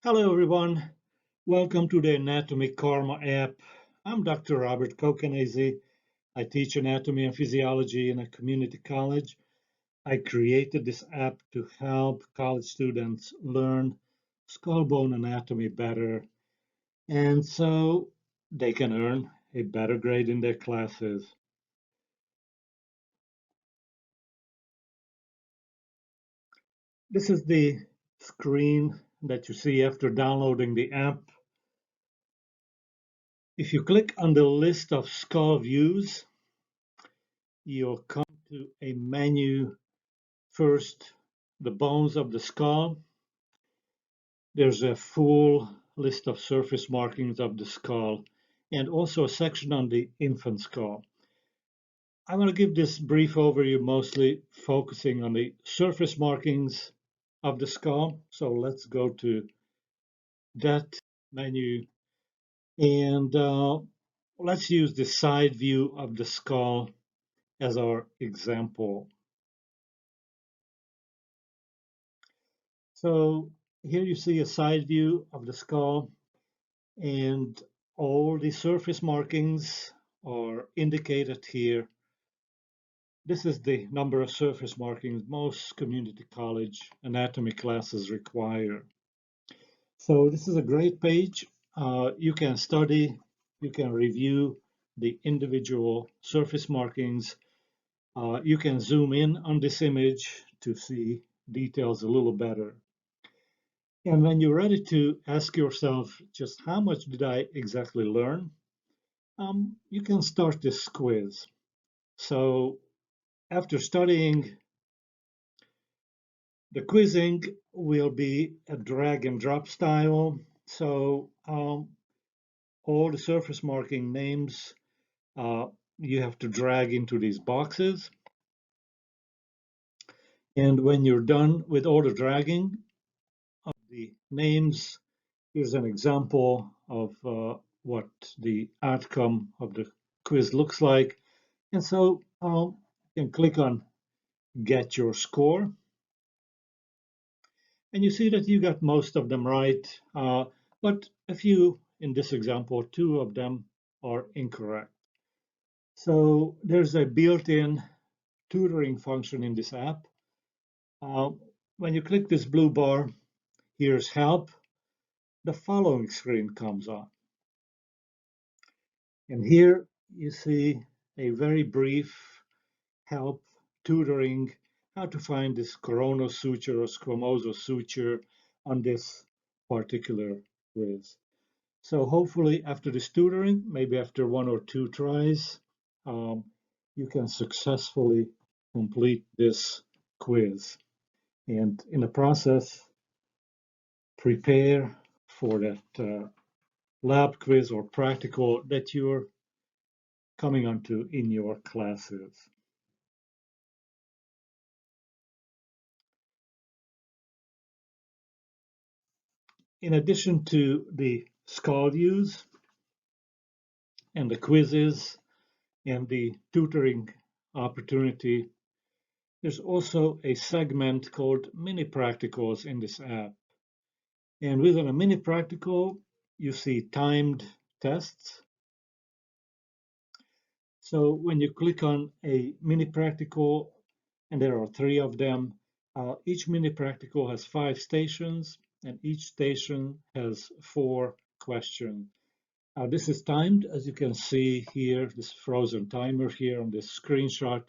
Hello, everyone. Welcome to the Anatomy Karma app. I'm Dr. Robert Kokanese. I teach anatomy and physiology in a community college. I created this app to help college students learn skull bone anatomy better, and so they can earn a better grade in their classes. This is the screen that you see after downloading the app. If you click on the list of skull views, you'll come to a menu. First, the bones of the skull. There's a full list of surface markings of the skull and also a section on the infant skull. I'm going to give this brief overview mostly focusing on the surface markings of the skull. So let's go to that menu and let's use the side view of the skull as our example. So here you see a side view of the skull, and all the surface markings are indicated here. This is the number of surface markings most community college anatomy classes require. So this is a great page. You can study, you can review the individual surface markings. You can zoom in on this image to see details a little better. And when you're ready to ask yourself, just how much did I exactly learn? You can start this quiz. So after studying, the quizzing will be a drag and drop style. So all the surface marking names you have to drag into these boxes. And when you're done with all the dragging of the names, here's an example of what the outcome of the quiz looks like. And so you can click on Get Your Score. And you see that you got most of them right, but a few, in this example, two of them are incorrect. So there's a built-in tutoring function in this app. When you click this blue bar, here's help, the following screen comes on. And here you see a very brief help tutoring how to find this coronal suture or squamosal suture on this particular quiz. So hopefully after this tutoring, maybe after one or two tries, you can successfully complete this quiz. And in the process, prepare for that lab quiz or practical that you're coming onto in your classes. In addition to the skull views and the quizzes and the tutoring opportunity, there's also a segment called mini practicals in this app. And within a mini practical, you see timed tests. So when you click on a mini practical, and there are 3 of them, each mini practical has 5 stations, and each station has 4 questions. This is timed, as you can see here, this frozen timer here on this screenshot.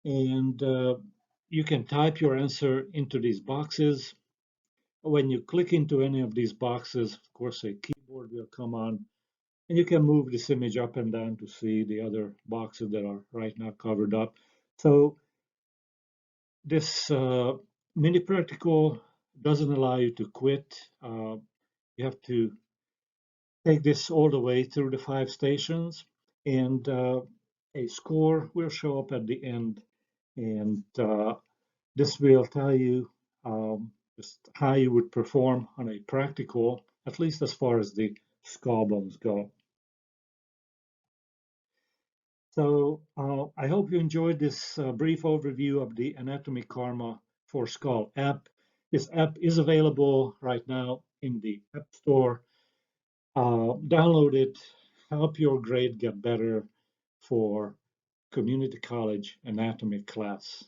And you can type your answer into these boxes. When you click into any of these boxes, of course, a keyboard will come on, and you can move this image up and down to see the other boxes that are right now covered up. So this mini practical doesn't allow you to quit. You have to take this all the way through the 5 stations, and a score will show up at the end, and this will tell you just how you would perform on a practical, at least as far as the skull bones go. So I hope you enjoyed this brief overview of the Anatomy Karma for Skull app. This app is available right now in the App Store. Download it, help your grade get better for community college anatomy class.